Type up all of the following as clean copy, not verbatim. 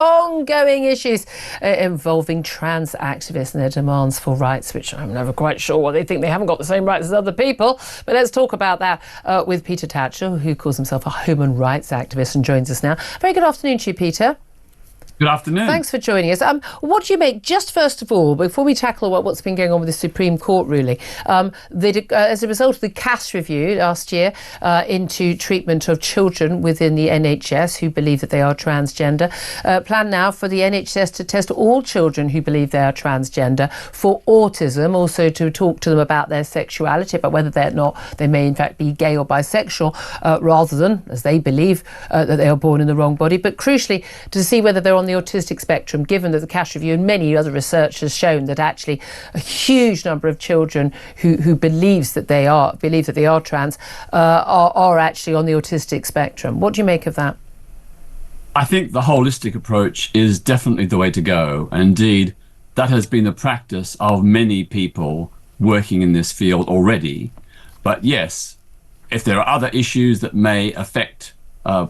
Ongoing issues involving trans activists and their demands for rights, which I'm never quite sure what they think. They haven't got the same rights as other people. But let's talk about that with Peter Tatchell, who calls himself a human rights activist and joins us now. Very good afternoon to you, Peter. Good afternoon. Thanks for joining us. What do you make, just first of all, before we tackle what's been going on with the Supreme Court ruling, as a result of the CAS review last year into treatment of children within the NHS who believe that they are transgender, plan now for the NHS to test all children who believe they are transgender for autism, also to talk to them about their sexuality, about whether they may in fact be gay or bisexual, rather than, as they believe, that they are born in the wrong body, but crucially to see whether they're on the autistic spectrum, given that the CAS review and many other research has shown that actually a huge number of children who believe that they are trans are actually on the autistic spectrum. What do you make of that? I think the holistic approach is definitely the way to go. And indeed, that has been the practice of many people working in this field already. But yes, if there are other issues that may affect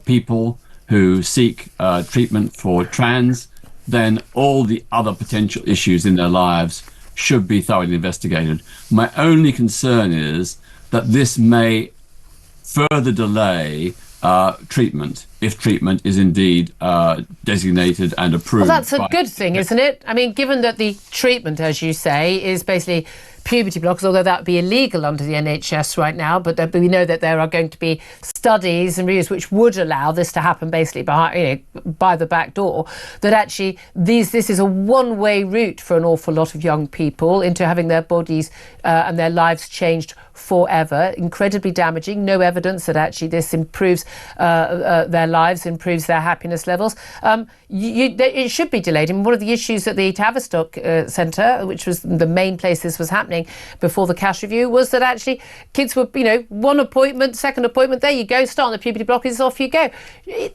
people who seek treatment for trans, then all the other potential issues in their lives should be thoroughly investigated. My only concern is that this may further delay treatment, if treatment is indeed designated and approved. Well, that's a good thing, isn't it? I mean, given that the treatment, as you say, is basically puberty blockers, although that would be illegal under the NHS right now, but we know that there are going to be studies and reviews which would allow this to happen basically by the back door, that actually this is a one-way route for an awful lot of young people into having their bodies and their lives changed forever. Incredibly damaging. No evidence that actually this improves their lives, improves their happiness levels. It should be delayed. And one of the issues at the Tavistock Centre, which was the main place this was happening before the CAS review, was that actually kids were, one appointment, second appointment, there you go, start on the puberty blockers, off you go.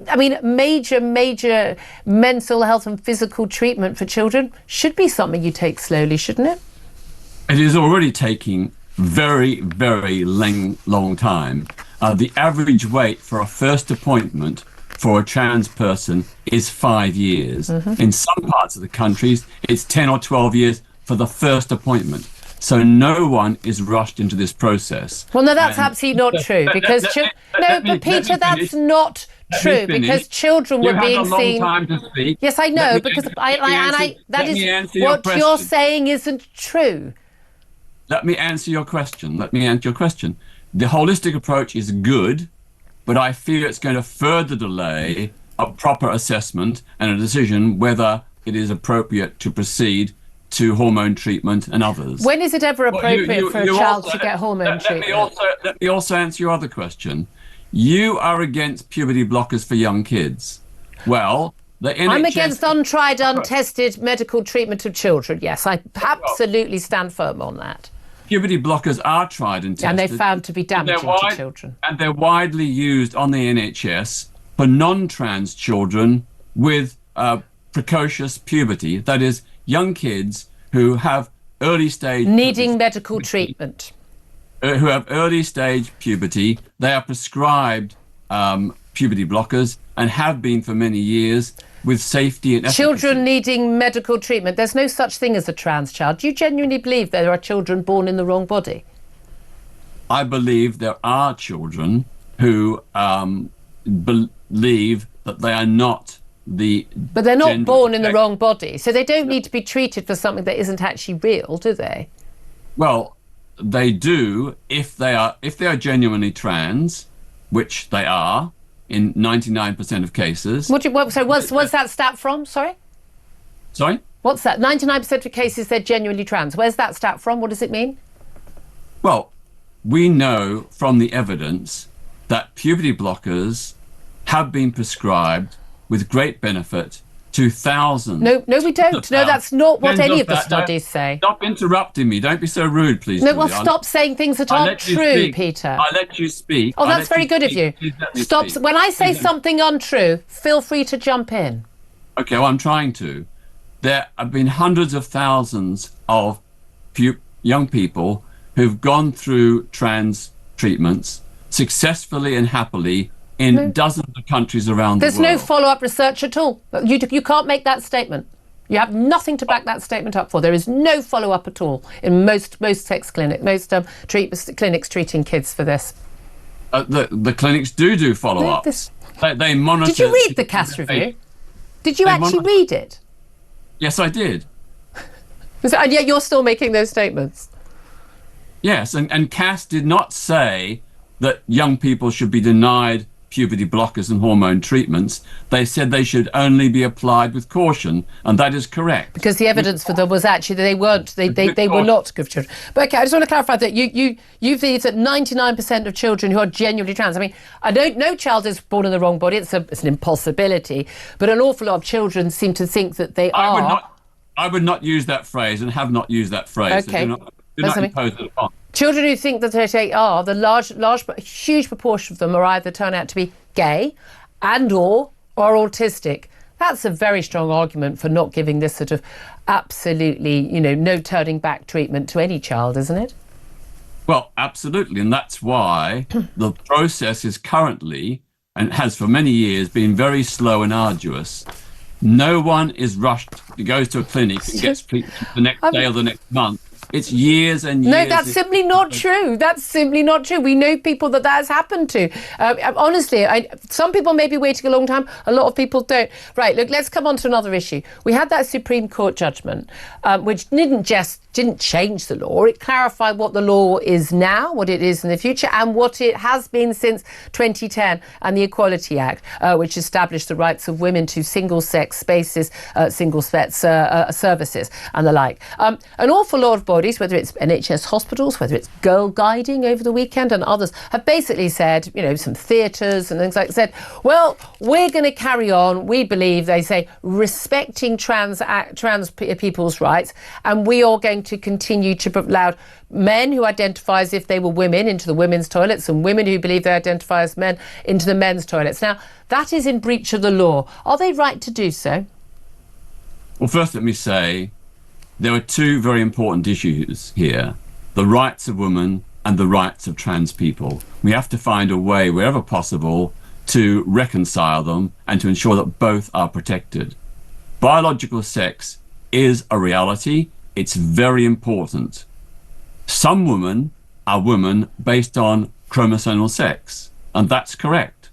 I mean, major mental health and physical treatment for children should be something you take slowly, shouldn't it? It is already taking very long time. The average wait for a first appointment for a trans person is 5 years. In some parts of the countries, it's 10 or 12 years for the first appointment. So no one is rushed into this process. Well, no, that's absolutely not true, because Peter, that's not true, because children were being seen. Time to speak. Yes, I know, because that is what you're saying isn't true. Let me answer your question. The holistic approach is good, but I fear it's going to further delay a proper assessment and a decision whether it is appropriate to proceed to hormone treatment and others. When is it ever appropriate for a child to get hormone treatment? Let me also answer your other question. You are against puberty blockers for young kids. Well, the NHS... I'm against untried, untested medical treatment of children. Yes, I absolutely stand firm on that. Puberty blockers are tried and tested. And they're found to be damaging to children. And they're widely used on the NHS for non-trans children with precocious puberty. That is, young kids who have early stage... Needing medical treatment. Who have early stage puberty. They are prescribed puberty blockers and have been for many years, with safety and efficacy. Children needing medical treatment. There's no such thing as a trans child. Do you genuinely believe there are children born in the wrong body? I believe there are children who believe that they are not the... But they're not born in the wrong body, so they don't need to be treated for something that isn't actually real, do they? Well, they do if they are genuinely trans, which they are in 99% of cases. What's that stat from? Sorry? What's that? 99% of cases they're genuinely trans. Where's that stat from? What does it mean? Well, we know from the evidence that puberty blockers have been prescribed with great benefit to thousands. No, we don't. No, that's not what any of the studies say. Stop interrupting me. Don't be so rude, please. No, well, stop saying things that aren't true, Peter. I let you speak. Oh, that's very good of you. Stop. When I say something untrue, feel free to jump in. Okay, well, I'm trying to. There have been hundreds of thousands of young people who've gone through trans treatments successfully and happily in dozens of countries around the There's world. no follow-up research at all. You can't make that statement. You have nothing to back that statement up for. There is no follow-up at all in most sex clinics, clinics treating kids for this. The clinics do follow-ups. They monitor. Did you read the Cass review? Did you actually read it? Yes, I did. And yet you're still making those statements. Yes, and Cass did not say that young people should be denied puberty blockers and hormone treatments. They said they should only be applied with caution, and that is correct. Because the evidence for them was actually that they were not good for children. But okay, I just want to clarify that you believe that 99% of children who are genuinely trans. I mean, I don't know child is born in the wrong body. It's an impossibility. But an awful lot of children seem to think that they are. I would not use that phrase and have not used that phrase. Okay. Do not impose it upon. Children who think that they are, huge proportion of them are either turn out to be gay or autistic. That's a very strong argument for not giving this sort of absolutely, no turning back treatment to any child, isn't it? Well, absolutely. And that's why the process is currently, and has for many years, been very slow and arduous. No one is rushed. He goes to a clinic and gets treatment the next day or the next month. It's years and years. No, that's simply not true. That's simply not true. We know people that has happened to. Honestly, some people may be waiting a long time. A lot of people don't. Right, look, let's come on to another issue. We had that Supreme Court judgment, which didn't change the law. It clarified what the law is now, what it is in the future, and what it has been since 2010 and the Equality Act, which established the rights of women to single-sex spaces, single-sex services and the like. An awful lot of bodies, whether it's NHS hospitals, whether it's Girl Guiding over the weekend and others, have basically said, some theatres and things like that, said, well, we're going to carry on. We believe, they say, respecting trans people's rights, and we are going to continue to allow men who identify as if they were women into the women's toilets and women who believe they identify as men into the men's toilets. Now, that is in breach of the law. Are they right to do so? Well, first let me say there are two very important issues here: the rights of women and the rights of trans people. We have to find a way, wherever possible, to reconcile them and to ensure that both are protected. Biological sex is a reality. It's very important. Some women are women based on chromosomal sex, and that's correct.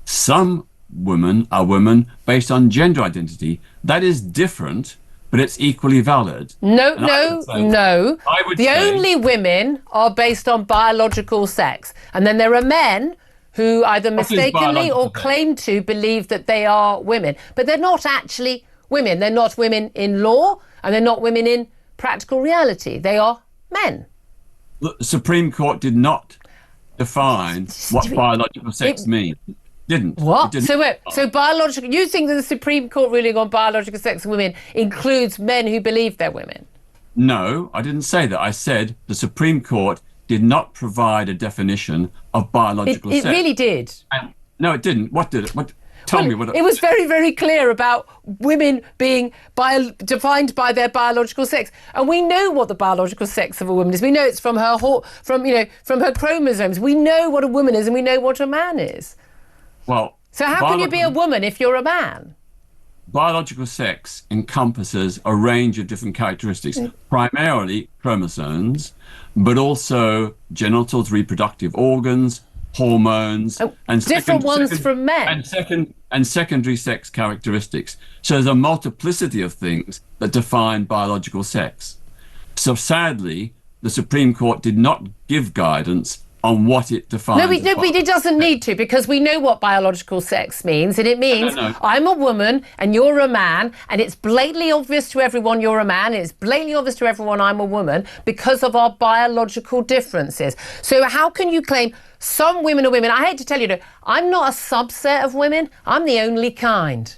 Some women are women based on gender identity. That is different, but it's equally valid. No. Only women are based on biological sex. And then there are men who either mistakenly or claim to believe that they are women. But they're not actually women. They're not women in law, and they're not women in practical reality. They are men. The Supreme Court did not define what biological sex means. Didn't. What? It didn't. So biological. You think that the Supreme Court ruling on biological sex of women includes men who believe they're women? No, I didn't say that. I said the Supreme Court did not provide a definition of biological sex. It really did. No, it didn't. What did it? Tell me what it was very, very clear about women being defined by their biological sex, and we know what the biological sex of a woman is. We know it's from her chromosomes. We know what a woman is, and we know what a man is. Well, so how can you be a woman if you're a man? Biological sex encompasses a range of different characteristics, primarily chromosomes, but also genitals, reproductive organs, hormones, and different ones from men, and secondary sex characteristics. So there's a multiplicity of things that define biological sex. So sadly, the Supreme Court did not give guidance on what it defines. No, but it doesn't need to, because we know what biological sex means, and it means I'm a woman and you're a man, and it's blatantly obvious to everyone you're a man, and it's blatantly obvious to everyone I'm a woman because of our biological differences. So how can you claim some women are women? I hate to tell you, I'm not a subset of women. I'm the only kind.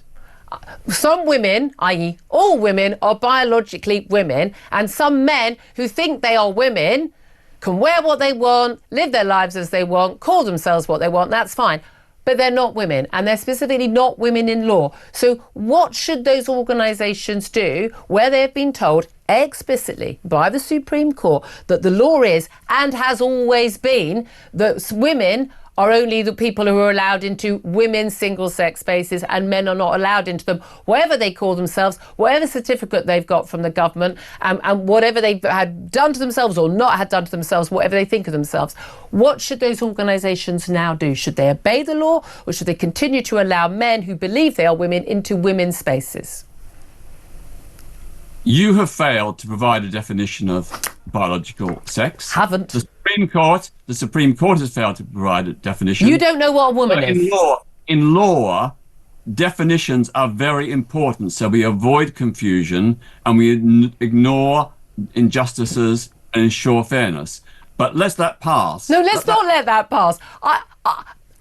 Some women, i.e. all women, are biologically women, and some men who think they are women can wear what they want, live their lives as they want, call themselves what they want, that's fine. But they're not women, and they're specifically not women in law. So what should those organisations do where they've been told explicitly by the Supreme Court that the law is and has always been that women are only the people who are allowed into women's single-sex spaces, and men are not allowed into them, whatever they call themselves, whatever certificate they've got from the government, and whatever they've had done to themselves or not had done to themselves, whatever they think of themselves. What should those organisations now do? Should they obey the law, or should they continue to allow men who believe they are women into women's spaces? You have failed to provide a definition of biological sex. Haven't. The Supreme Court has failed to provide a definition. You don't know what a woman is. In law, definitions are very important, so we avoid confusion and we ignore injustices and ensure fairness. But let that pass. No, let's not let that pass.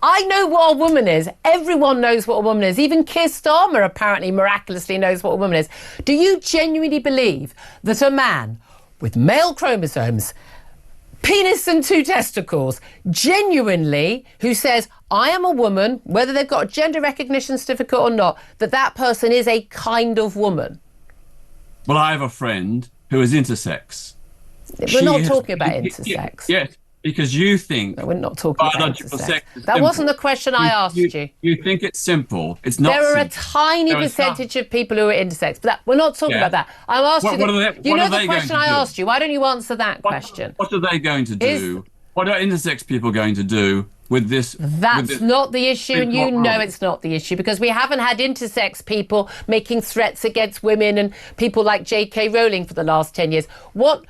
I know what a woman is. Everyone knows what a woman is. Even Keir Starmer apparently miraculously knows what a woman is. Do you genuinely believe that a man with male chromosomes, penis and 2 testicles, genuinely, who says, I am a woman, whether they've got a gender recognition certificate or not, that person is a kind of woman? Well, I have a friend who is intersex. We're not talking about intersex. Yes, because you think we're not talking about biological sex is that simple. Wasn't the question I asked you. You think it's simple. It's not. There are simple. a tiny percentage of people who are intersex, but we're not talking about that. I asked you. You know the question I asked you. Why don't you answer that question? What are they going to do? What are intersex people going to do with this? That's not the issue, and you know it's not the issue, because we haven't had intersex people making threats against women and people like J.K. Rowling for the last 10 years. Most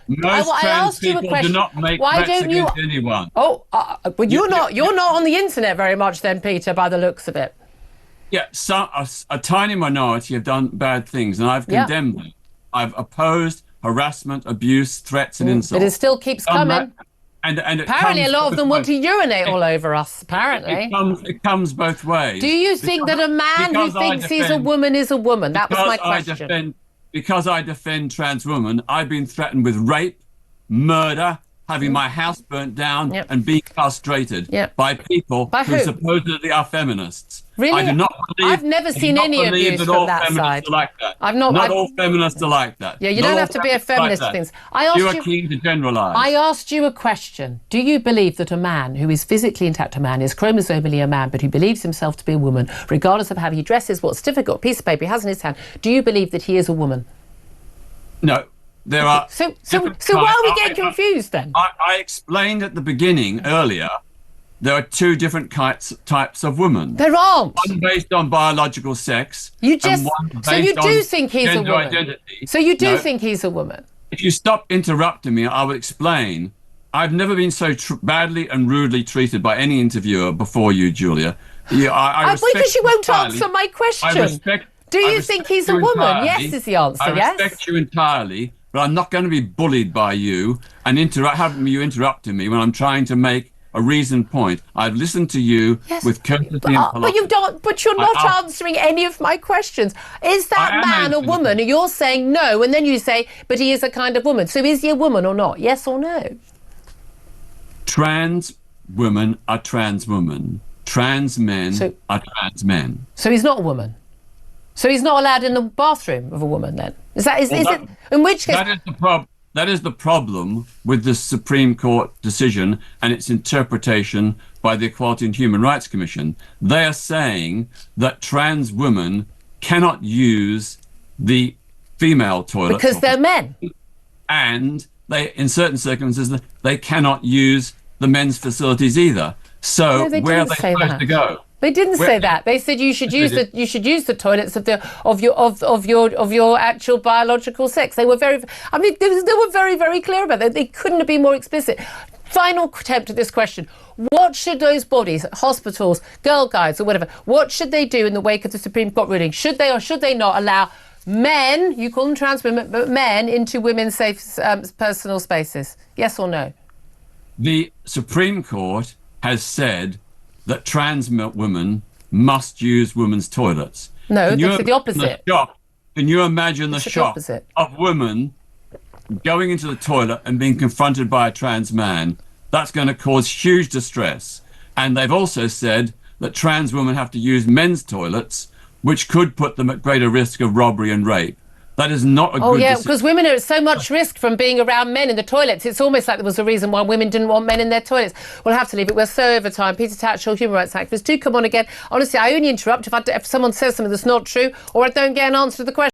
trans people do not make threats against anyone. Oh, but you're not on the internet very much then, Peter, by the looks of it. Yeah, a tiny minority have done bad things, and I've condemned them. I've opposed harassment, abuse, threats, and insults. But it still keeps coming. And apparently a lot of them want to urinate all over us, apparently. It comes both ways. Do you think that a man who thinks he's a woman is a woman? That was my question. Because I defend trans women, I've been threatened with rape, murder, having my house burnt down, and being castrated by people who supposedly are feminists. Really? I do not believe. I've never seen any abuse from that side. Like that. Not all feminists are like that. Yeah, you don't have to be a feminist for things. You are keen to generalise. I asked you a question. Do you believe that a man who is physically intact, a man is chromosomally a man, but who believes himself to be a woman, regardless of how he dresses, what certificate or piece of paper he has in his hand, do you believe that he is a woman? No. There are so why are we getting confused then? I explained at the beginning earlier, there are 2 different types of women. There aren't. One based on biological sex. So you do think he's a woman. Identity. So you do think he's a woman. If you stop interrupting me, I will explain. I've never been so badly and rudely treated by any interviewer before you, Julia. Because you won't answer my question. Do you think he's a woman? Yes is the answer. I respect you entirely. But I'm not going to be bullied by you and having you interrupting me when I'm trying to make a reasoned point. I've listened to you with courtesy and politeness. But you're not answering any of my questions. Is that man a woman? You're saying no, and then you say, but he is a kind of woman. So is he a woman or not? Yes or no? Trans women are trans women. Trans men are trans men. So he's not a woman? So he's not allowed in the bathroom of a woman then? Is it? In which case, that is the problem with the Supreme Court decision and its interpretation by the Equality and Human Rights Commission. They are saying that trans women cannot use the female toilet because they're men, and in certain circumstances they cannot use the men's facilities either. So where are they supposed to go? They didn't say that. They said you should use the toilets of your actual biological sex. They were very very clear about that. They couldn't have been more explicit. Final attempt at this question: what should those bodies, hospitals, Girl Guides, or whatever, what should they do in the wake of the Supreme Court ruling? Should they or should they not allow men, you call them trans women, but men into women's safe personal spaces? Yes or no? The Supreme Court has said that trans women must use women's toilets. No, they said the opposite. Can you imagine the shock of women going into the toilet and being confronted by a trans man? That's going to cause huge distress. And they've also said that trans women have to use men's toilets, which could put them at greater risk of robbery and rape. That is not a Oh, good yeah, decision. because women are at so much risk from being around men in the toilets. It's almost like there was a reason why women didn't want men in their toilets. We'll have to leave it. We're so over time. Peter Tatchell, human rights activist, do come on again. Honestly, I only interrupt if someone says something that's not true or I don't get an answer to the question.